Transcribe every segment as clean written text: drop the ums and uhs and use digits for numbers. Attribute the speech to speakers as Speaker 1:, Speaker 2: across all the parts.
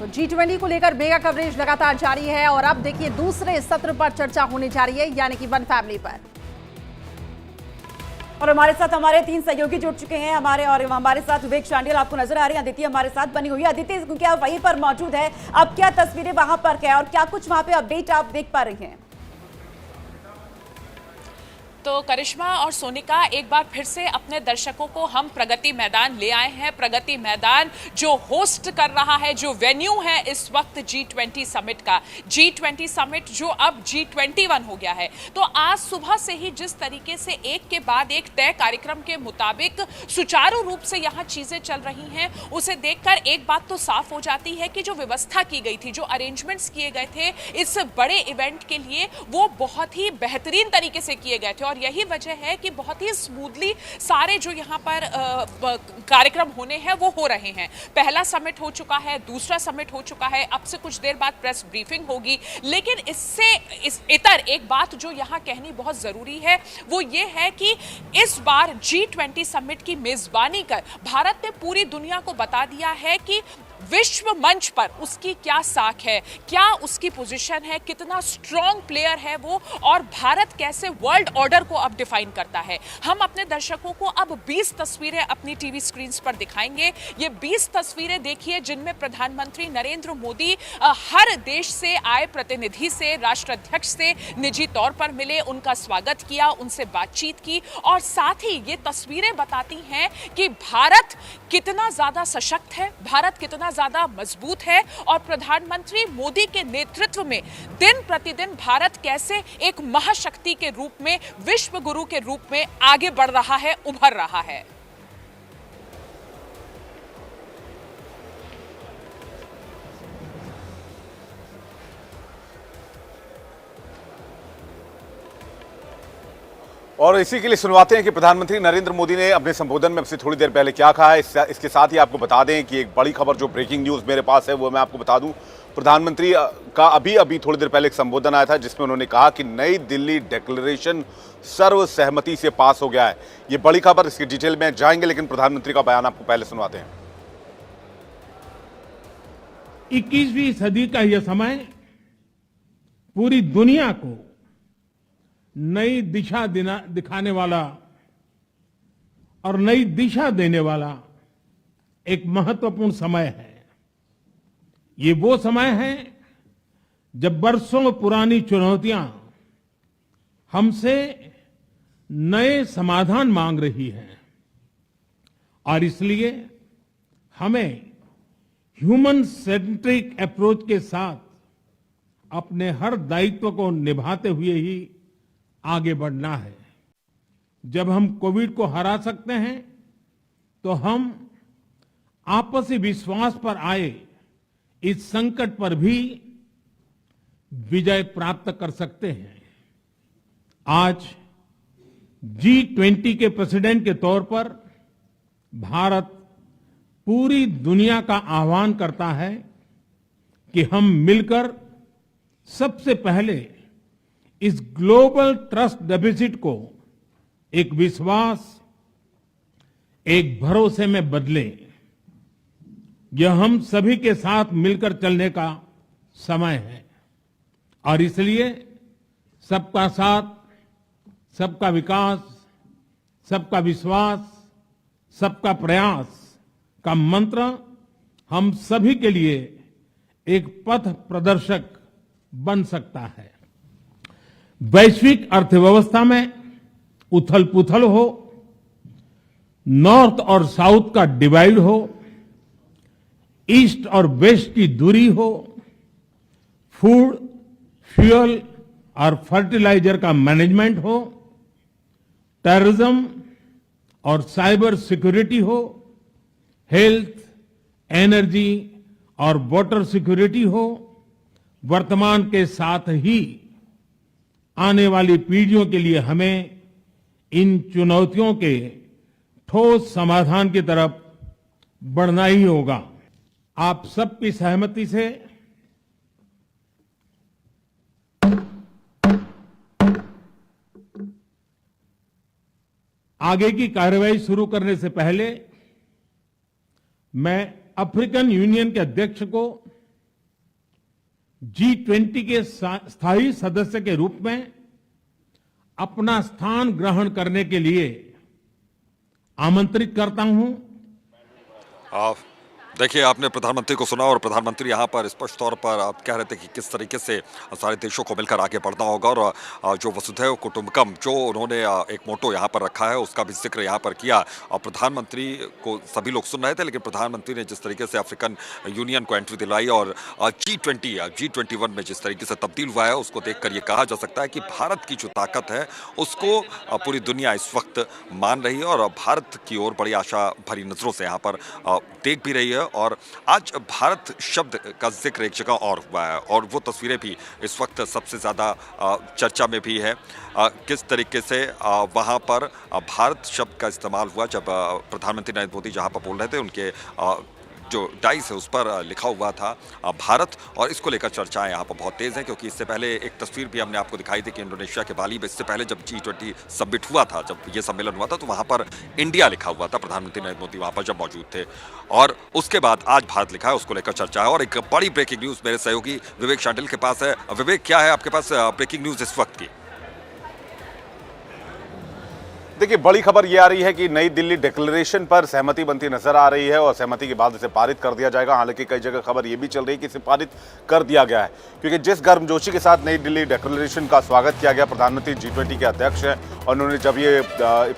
Speaker 1: तो G20 को लेकर मेगा कवरेज लगातार जारी है और अब देखिए दूसरे सत्र पर चर्चा होने जा रही है, यानी कि वन फैमिली पर।
Speaker 2: और हमारे साथ हमारे 3 सहयोगी जुड़ चुके हैं हमारे साथ विवेक शांडिल आपको नजर आ रही है, अदिति हमारे साथ बनी हुई है। अदिति, क्योंकि आप वहीं पर मौजूद है, अब क्या तस्वीरें वहां पर क्या और क्या कुछ वहां पे अपडेट आप देख पा रही हैं?
Speaker 3: तो करिश्मा और सोनिका, एक बार फिर से अपने दर्शकों को हम प्रगति मैदान ले आए हैं। प्रगति मैदान जो होस्ट कर रहा है, जो वेन्यू है इस वक्त G20 समिट का, G20 समिट जो अब G21 हो गया है। तो आज सुबह से ही जिस तरीके से एक के बाद एक तय कार्यक्रम के मुताबिक सुचारू रूप से यहाँ चीजें चल रही हैं, उसे देखकर एक बात तो साफ हो जाती है कि जो व्यवस्था की गई थी, जो अरेंजमेंट्स किए गए थे इस बड़े इवेंट के लिए, वो बहुत ही बेहतरीन तरीके से किए गए थे। और यही वजह है कि बहुत ही स्मूथली सारे जो यहाँ पर कार्यक्रम होने हैं वो हो रहे हैं। पहला समिट हो चुका है, दूसरा समिट हो चुका है, अब से कुछ देर बाद प्रेस ब्रीफिंग होगी। लेकिन इस इतर एक बात जो यहाँ कहनी बहुत जरूरी है वो ये है कि इस बार G20 समिट की मेजबानी कर भारत ने पूरी दुनिया को बता दिया है कि विश्व मंच पर उसकी क्या साख है, क्या उसकी पोजीशन है, कितना स्ट्रॉन्ग प्लेयर है वो, और भारत कैसे वर्ल्ड ऑर्डर को अब डिफाइन करता है। हम अपने दर्शकों को अब 20 तस्वीरें अपनी टीवी स्क्रीन पर दिखाएंगे। ये 20 तस्वीरें देखिए जिनमें प्रधानमंत्री नरेंद्र मोदी हर देश से आए प्रतिनिधि से, राष्ट्राध्यक्ष से निजी तौर पर मिले, उनका स्वागत किया, उनसे बातचीत की। और साथ ही ये तस्वीरें बताती हैं कि भारत कितना ज्यादा सशक्त है, भारत कितना ज्यादा मजबूत है, और प्रधानमंत्री मोदी के नेतृत्व में दिन प्रतिदिन भारत कैसे एक महाशक्ति के रूप में, विश्व गुरु के रूप में आगे बढ़ रहा है, उभर रहा है।
Speaker 4: और इसी के लिए सुनवाते हैं कि प्रधानमंत्री नरेंद्र मोदी ने अपने संबोधन में अब से थोड़ी देर पहले क्या कहा है। इसके साथ ही आपको बता दें कि एक बड़ी खबर जो ब्रेकिंग न्यूज़ मेरे पास है वो मैं आपको बता दूं। प्रधानमंत्री का अभी थोड़ी देर पहले एक संबोधन आया था जिसमें उन्होंने कहा कि नई दिल्ली डिक्लेरेशन सर्वसहमति से पास हो गया है। ये बड़ी खबर, इसकी डिटेल में जाएंगे, लेकिन प्रधानमंत्री का बयान आपको पहले सुनवाते हैं।
Speaker 5: 21वीं सदी का यह समय पूरी दुनिया को नई दिशा दिखाने वाला और नई दिशा देने वाला एक महत्वपूर्ण समय है। ये वो समय है जब बरसों पुरानी चुनौतियां हमसे नए समाधान मांग रही हैं, और इसलिए हमें ह्यूमन सेंट्रिक अप्रोच के साथ अपने हर दायित्व को निभाते हुए ही आगे बढ़ना है। जब हम कोविड को हरा सकते हैं तो हम आपसी विश्वास पर आए इस संकट पर भी विजय प्राप्त कर सकते हैं। आज G20 के प्रेसिडेंट के तौर पर भारत पूरी दुनिया का आह्वान करता है कि हम मिलकर सबसे पहले इस ग्लोबल ट्रस्ट डेफिसिट को एक विश्वास, एक भरोसे में बदलें। यह हम सभी के साथ मिलकर चलने का समय है, और इसलिए सबका साथ, सबका विकास, सबका विश्वास, सबका प्रयास का मंत्र हम सभी के लिए एक पथ प्रदर्शक बन सकता है। वैश्विक अर्थव्यवस्था में उथल पुथल हो, नॉर्थ और साउथ का डिवाइड हो, ईस्ट और वेस्ट की दूरी हो, फूड, फ्यूल और फर्टिलाइजर का मैनेजमेंट हो, टेररिज्म और साइबर सिक्योरिटी हो, हेल्थ, एनर्जी और वाटर सिक्योरिटी हो, वर्तमान के साथ ही आने वाली पीढ़ियों के लिए हमें इन चुनौतियों के ठोस समाधान की तरफ बढ़ना ही होगा। आप सबकी सहमति से आगे की कार्रवाई शुरू करने से पहले मैं अफ्रीकन यूनियन के अध्यक्ष को G20 के स्थायी सदस्य के रूप में अपना स्थान ग्रहण करने के लिए आमंत्रित करता हूं।
Speaker 6: देखिए, आपने प्रधानमंत्री को सुना और प्रधानमंत्री यहाँ पर स्पष्ट तौर पर आप कह रहे थे कि किस तरीके से सारे देशों को मिलकर आगे बढ़ना होगा और जो वसुधैव कुटुंबकम जो उन्होंने एक मोटो यहाँ पर रखा है उसका भी जिक्र यहाँ पर किया। और प्रधानमंत्री को सभी लोग सुन रहे थे, लेकिन प्रधानमंत्री ने जिस तरीके से अफ्रीकन यूनियन को एंट्री दिलाई और G21 में जिस तरीके से तब्दील हुआ है उसको देखकर ये कहा जा सकता है कि भारत की जो ताकत है उसको पूरी दुनिया इस वक्त मान रही है और भारत की ओर बड़ी आशा भरी नजरों से यहाँ पर देख भी रही है। और आज भारत शब्द का जिक्र एक जगह और हुआ है और वो तस्वीरें भी इस वक्त सबसे ज़्यादा चर्चा में भी है। किस तरीके से वहाँ पर भारत शब्द का इस्तेमाल हुआ जब प्रधानमंत्री नरेंद्र मोदी जहाँ पर बोल रहे थे उनके जो डाइस है उस पर लिखा हुआ था भारत, और इसको लेकर चर्चाएं यहाँ पर बहुत तेज हैं क्योंकि इससे पहले एक तस्वीर भी हमने आपको दिखाई थी कि इंडोनेशिया के बाली में इससे पहले जब G20 समिट हुआ था, जब ये सम्मेलन हुआ था तो वहाँ पर इंडिया लिखा हुआ था, प्रधानमंत्री नरेंद्र मोदी वहाँ पर जब मौजूद थे। और उसके बाद आज भारत लिखा है, उसको लेकर चर्चा है। और एक बड़ी ब्रेकिंग न्यूज़ मेरे सहयोगी विवेक शांडिल के पास है। विवेक, क्या है आपके पास ब्रेकिंग न्यूज़ इस वक्त की?
Speaker 4: देखिए, बड़ी खबर यह आ रही है कि नई दिल्ली डिक्लेरेशन पर सहमति बनती नजर आ रही है और सहमति के बाद इसे पारित कर दिया जाएगा। हालांकि कई जगह खबर यह भी चल रही है कि इसे पारित कर दिया गया है क्योंकि जिस गर्मजोशी के साथ नई दिल्ली डिक्लेरेशन का स्वागत किया गया, प्रधानमंत्री G20 के अध्यक्ष हैं और उन्होंने जब ये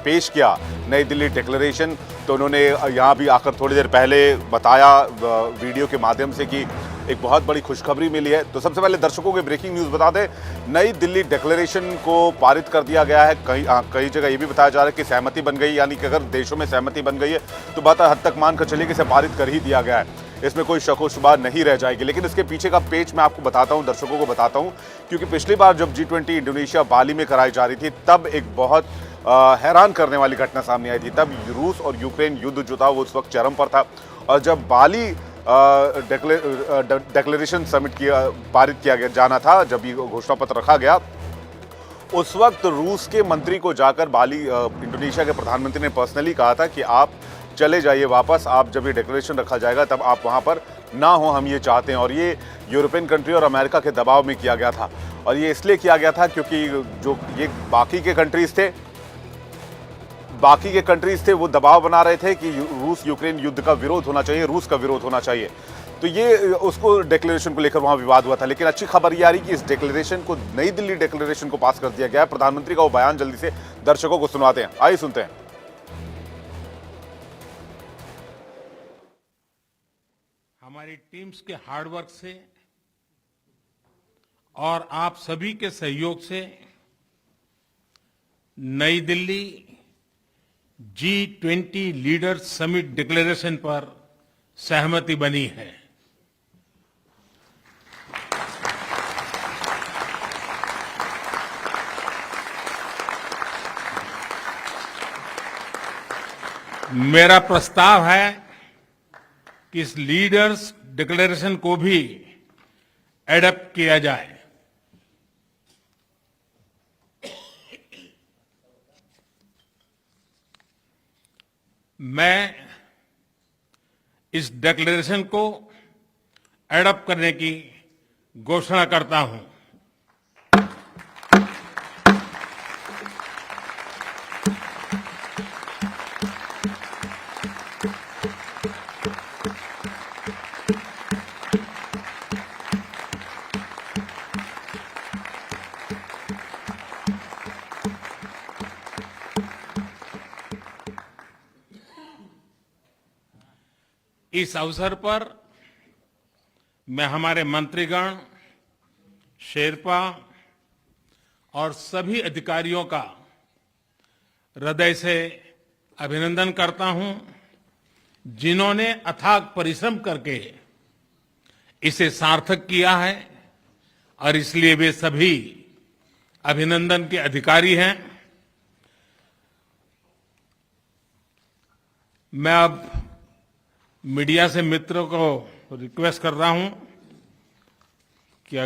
Speaker 4: पेश किया नई दिल्ली डिक्लेरेशन तो उन्होंने यहाँ भी आकर थोड़ी देर पहले बताया वीडियो के माध्यम से कि एक बहुत बड़ी खुशखबरी मिली है। तो सबसे पहले दर्शकों को ब्रेकिंग न्यूज़ बता दें, नई दिल्ली डिक्लेरेशन को पारित कर दिया गया है। कई जगह ये भी बताया जा रहा है कि सहमति बन गई, यानी कि अगर देशों में सहमति बन गई है तो बात हद तक मानकर चलिए कि इसे पारित कर ही दिया गया है, इसमें कोई शक व शुबा नहीं रह जाएगी। लेकिन इसके पीछे का पेच मैं आपको बताता हूं, दर्शकों को बताता हूं, क्योंकि पिछली बार जब G20 इंडोनेशिया बाली में कराई जा रही थी तब एक बहुत हैरान करने वाली घटना सामने आई थी। तब रूस और यूक्रेन युद्ध जो था वो उस वक्त चरम पर था और जब बाली डिक्लेरेशन समिट पारित किया गया जाना था, जब ये घोषणा पत्र रखा गया, उस वक्त रूस के मंत्री को जाकर बाली इंडोनेशिया के प्रधानमंत्री ने पर्सनली कहा था कि आप चले जाइए वापस, आप जब ये डिक्लेरेशन रखा जाएगा तब आप वहां पर ना हो, हम ये चाहते हैं। और ये यूरोपियन कंट्री और अमेरिका के दबाव में किया गया था और ये इसलिए किया गया था क्योंकि जो ये बाकी के कंट्रीज थे वो दबाव बना रहे थे कि रूस यूक्रेन युद्ध का विरोध होना चाहिए, रूस का विरोध होना चाहिए। तो ये उसको डिक्लेरेशन को लेकर वहां विवाद हुआ था। लेकिन अच्छी खबर ये आ रही कि इस डिक्लेरेशन को, नई दिल्ली डिक्लेरेशन को पास कर दिया गया है। प्रधानमंत्री का वो बयान जल्दी से दर्शकों को सुनाते हैं, आइए सुनते हैं।
Speaker 5: हमारी टीम्स के हार्डवर्क से और आप सभी के सहयोग से नई Delhi G20 leaders summit declaration पर सहमति बनी है। मेरा प्रस्ताव है कि इस लीडर्स डिक्लेरेशन को भी एडॉप्ट किया जाए। मैं इस डिक्लेरेशन को एडॉप्ट करने की घोषणा करता हूं। इस अवसर पर मैं हमारे मंत्रीगण, शेरपा और सभी अधिकारियों का हृदय से अभिनंदन करता हूं, जिन्होंने अथाक परिश्रम करके इसे सार्थक किया है और इसलिए वे सभी अभिनंदन के अधिकारी हैं। मैं अब मीडिया से मित्रों को रिक्वेस्ट कर रहा हूं कि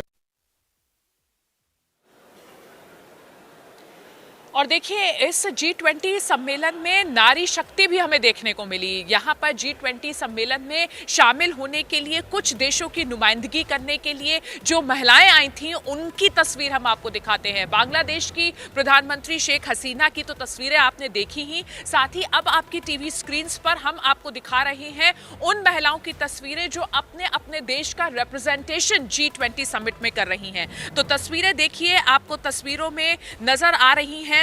Speaker 3: और देखिए इस G20 सम्मेलन में नारी शक्ति भी हमें देखने को मिली। यहाँ पर G20 सम्मेलन में शामिल होने के लिए कुछ देशों की नुमाइंदगी करने के लिए जो महिलाएं आई थीं उनकी तस्वीर हम आपको दिखाते हैं। बांग्लादेश की प्रधानमंत्री शेख हसीना की तो तस्वीरें आपने देखी ही, साथ ही अब आपकी टीवी स्क्रीन पर हम आपको दिखा रहे हैं उन महिलाओं की तस्वीरें जो अपने अपने देश का रिप्रेजेंटेशन G20 समिट में कर रही हैं। तो तस्वीरें देखिए, आपको तस्वीरों में नजर आ रही हैं।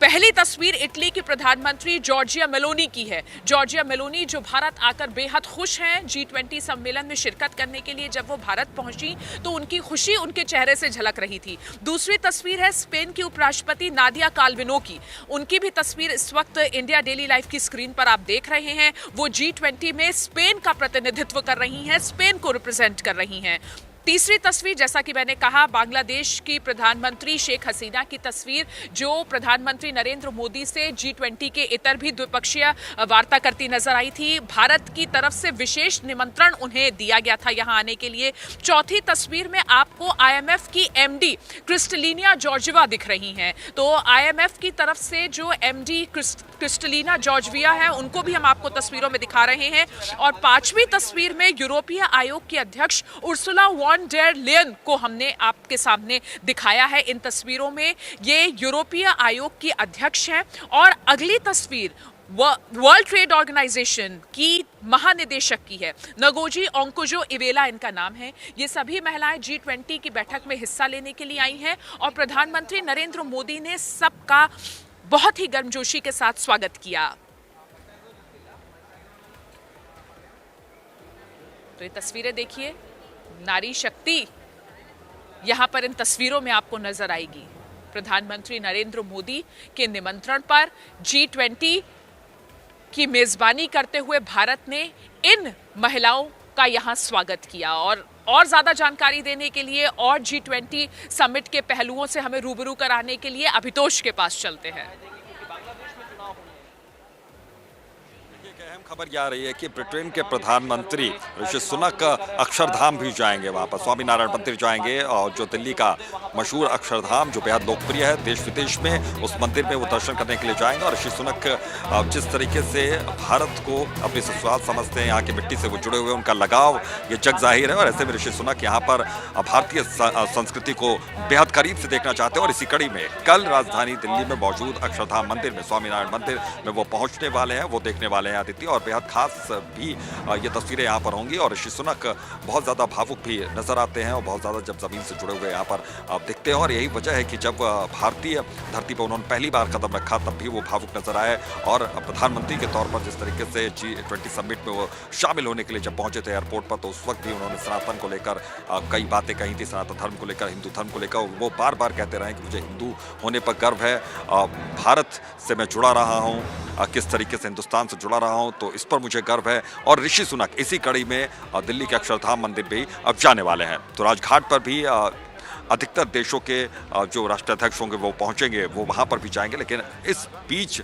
Speaker 3: पहली तस्वीर इटली की प्रधानमंत्री जॉर्जिया मेलोनी की है। जॉर्जिया मेलोनी जो भारत आकर बेहद खुश हैं, G20 सम्मेलन में शिरकत करने के लिए जब वो भारत पहुंची तो उनकी खुशी उनके चेहरे से झलक रही थी। दूसरी तस्वीर है स्पेन की उपराष्ट्रपति नादिया काल्विनो की। उनकी भी तस्वीर इस वक्त इंडिया डेली लाइफ की स्क्रीन पर आप देख रहे हैं। वो G20 में स्पेन का प्रतिनिधित्व कर रही हैं, स्पेन को रिप्रेजेंट कर रही हैं। तीसरी तस्वीर, जैसा कि मैंने कहा, बांग्लादेश की प्रधानमंत्री शेख हसीना की तस्वीर जो प्रधानमंत्री नरेंद्र मोदी से G20 के इतर भी द्विपक्षीय वार्ता करती नजर आई थी। भारत की तरफ से विशेष निमंत्रण उन्हें दिया गया था यहां आने के लिए। चौथी तस्वीर में आपको IMF की MD क्रिस्टलिना जॉर्जिवा दिख रही हैं। तो IMF की तरफ से जो MD क्रिस्टलिना जॉर्जिवा है उनको भी हम आपको तस्वीरों में दिखा रहे हैं। और पांचवी तस्वीर में यूरोपीय आयोग की अध्यक्ष उर्सुला वॉन डेर लेयन को हमने आपके सामने दिखाया है। इन तस्वीरों में ये यूरोपीय आयोग की अध्यक्ष हैं। और अगली तस्वीर वर्ल्ड ट्रेड ऑर्गेनाइजेशन की महानिदेशक की है, नगोजी ओंकोजो इवेला इनका नाम है। ये सभी महिलाएं G20 की बैठक में हिस्सा लेने के लिए आई हैं और प्रधानमंत्री नरेंद्र मोदी ने सबका बहुत ही गर्मजोशी के साथ स्वागत किया। तो ये तस्वीरें देखिए, नारी शक्ति यहां पर इन तस्वीरों में आपको नजर आएगी। प्रधानमंत्री नरेंद्र मोदी के निमंत्रण पर G20 की मेजबानी करते हुए भारत ने इन महिलाओं का यहां स्वागत किया। और ज्यादा जानकारी देने के लिए और G20 समिट के पहलुओं से हमें रूबरू कराने के लिए अभितोष के पास चलते हैं।
Speaker 6: अहम खबर यह आ रही है कि ब्रिटेन के प्रधानमंत्री ऋषि सुनक अक्षरधाम भी जाएंगे। वहाँ पर स्वामीनारायण मंदिर जाएंगे और जो दिल्ली का मशहूर अक्षरधाम जो बेहद लोकप्रिय है देश विदेश में, उस मंदिर में वो दर्शन करने के लिए जाएंगे। और ऋषि सुनक जिस तरीके से भारत को अपनी ससुराल समझते हैं, यहाँ की मिट्टी से वो जुड़े हुए, उनका लगाव ये जग जाहिर है। और ऐसे में ऋषि सुनक यहाँ पर भारतीय संस्कृति को बेहद करीब से देखना चाहते हैं। और इसी कड़ी में कल राजधानी दिल्ली में मौजूद अक्षरधाम मंदिर में, स्वामीनारायण मंदिर में वो पहुँचने वाले हैं, वो देखने वाले हैं आदित्य। और बेहद खास भी ये तस्वीरें यहाँ पर होंगी। और ऋषि सुनक बहुत ज़्यादा भावुक भी नजर आते हैं और बहुत ज़्यादा जब ज़मीन से जुड़े हुए यहाँ पर दिखते हैं। और यही वजह है कि जब भारतीय धरती पर उन्होंने पहली बार कदम रखा तब भी वो भावुक नजर आए। और प्रधानमंत्री के तौर पर जिस तरीके से G20 समिट में वो शामिल होने के लिए जब पहुंचे थे एयरपोर्ट पर, तो उस वक्त भी उन्होंने सनातन को लेकर कई बातें कही थी, सनातन धर्म को लेकर, हिंदू धर्म को लेकर। वो बार बार कहते रहे कि मुझे हिंदू होने पर गर्व है, भारत से मैं जुड़ा रहा हूँ, किस तरीके से हिंदुस्तान से जुड़ा रहा हूं, तो इस पर मुझे गर्व है। और ऋषि सुनक इसी कड़ी में दिल्ली के अक्षरधाम मंदिर भी अब जाने वाले हैं। तो राजघाट पर भी अधिकतर देशों के जो राष्ट्राध्यक्ष होंगे वो पहुंचेंगे, वो वहां पर भी जाएंगे। लेकिन इस बीच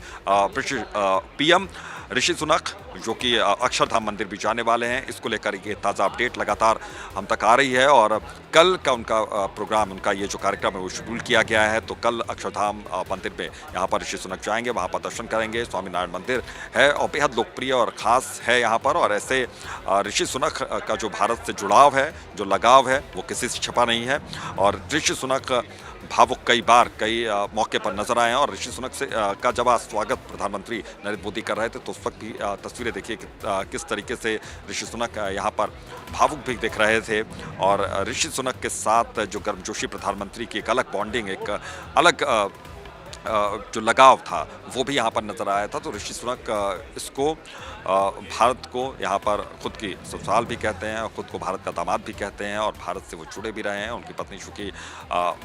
Speaker 6: PM ऋषि सुनक जो कि अक्षरधाम मंदिर भी जाने वाले हैं, इसको लेकर ये ताज़ा अपडेट लगातार हम तक आ रही है। और कल का उनका प्रोग्राम, उनका ये जो कार्यक्रम है वो शेड्यूल किया गया है। तो कल अक्षरधाम मंदिर में यहाँ पर ऋषि सुनक जाएंगे, वहाँ पर दर्शन करेंगे। स्वामीनारायण मंदिर है और बेहद लोकप्रिय और ख़ास है यहाँ पर। और ऐसे ऋषि सुनक का जो भारत से जुड़ाव है, जो लगाव है, वो किसी से छिपा नहीं है। और ऋषि सुनक भावुक कई मौके पर नजर आए हैं। और ऋषि सुनक से का जब आज स्वागत प्रधानमंत्री नरेंद्र मोदी कर रहे थे, तो उस वक्त भी तस्वीरें देखिए कि किस तरीके से ऋषि सुनक यहाँ पर भावुक भी दिख रहे थे। और ऋषि सुनक के साथ जो गर्मजोशी प्रधानमंत्री की एक अलग बॉन्डिंग, एक अलग जो लगाव था, वो भी यहाँ पर नजर आया था। तो ऋषि सुनक इसको भारत को यहाँ पर खुद की ससुराल भी कहते हैं और खुद को भारत का दामाद भी कहते हैं। और भारत से वो जुड़े भी रहे हैं। उनकी पत्नी चूँकि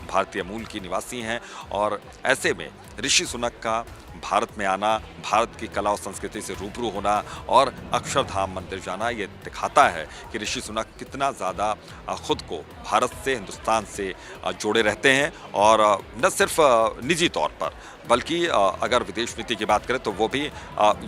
Speaker 6: भारतीय मूल की निवासी हैं। और ऐसे में ऋषि सुनक का भारत में आना, भारत की कला और संस्कृति से रूबरू होना और अक्षरधाम मंदिर जाना, ये दिखाता है कि ऋषि सुनक कितना ज़्यादा खुद को भारत से, हिंदुस्तान से जोड़े रहते हैं। और न सिर्फ निजी तौर पर बल्कि अगर विदेश नीति की बात करें तो वो भी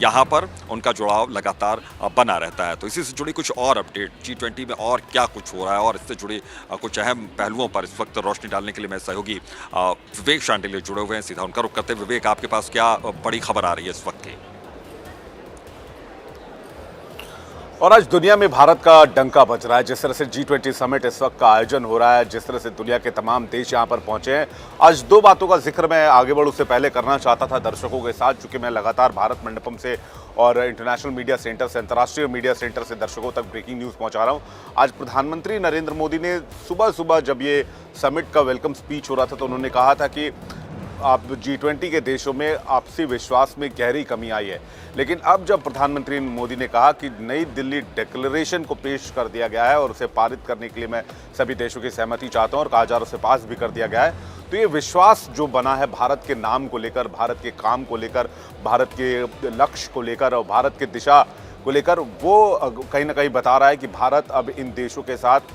Speaker 6: यहाँ पर उनका जुड़ाव लगातार बना रहता है। तो इसी से जुड़ी कुछ और अपडेट, G20 में और क्या कुछ हो रहा है और इससे जुड़ी कुछ अहम पहलुओं पर इस वक्त रोशनी डालने के लिए मेरे सहयोगी विवेक शांडिल्य जुड़े हुए हैं। सीधा उनका रुख करते हैं। विवेक, आपके पास क्या बड़ी खबर आ रही है इस वक्त की?
Speaker 4: और आज दुनिया में भारत का डंका बज रहा है। जिस तरह से G20 समिट इस वक्त का आयोजन हो रहा है, जिस तरह से दुनिया के तमाम देश यहां पर पहुंचे हैं, आज दो बातों का जिक्र मैं आगे बढ़ूं उससे पहले करना चाहता था दर्शकों के साथ, चूंकि मैं लगातार भारत मंडपम से और इंटरनेशनल मीडिया सेंटर से, अंतर्राष्ट्रीय मीडिया सेंटर से दर्शकों तक ब्रेकिंग न्यूज़ पहुंचा रहा हूं। आज प्रधानमंत्री नरेंद्र मोदी ने सुबह सुबह जब ये समिट का वेलकम स्पीच हो रहा था तो उन्होंने कहा था कि आप G20 के देशों में आपसी विश्वास में गहरी कमी आई है। लेकिन अब जब प्रधानमंत्री मोदी ने कहा कि नई दिल्ली डिक्लेरेशन को पेश कर दिया गया है और उसे पारित करने के लिए मैं सभी देशों की सहमति चाहता हूं और कहा जा रहा है उसे पास भी कर दिया गया है, तो ये विश्वास जो बना है भारत के नाम को लेकर, भारत के काम को लेकर, भारत के लक्ष्य को लेकर और भारत की दिशा को लेकर, वो कहीं ना कहीं बता रहा है कि भारत अब इन देशों के साथ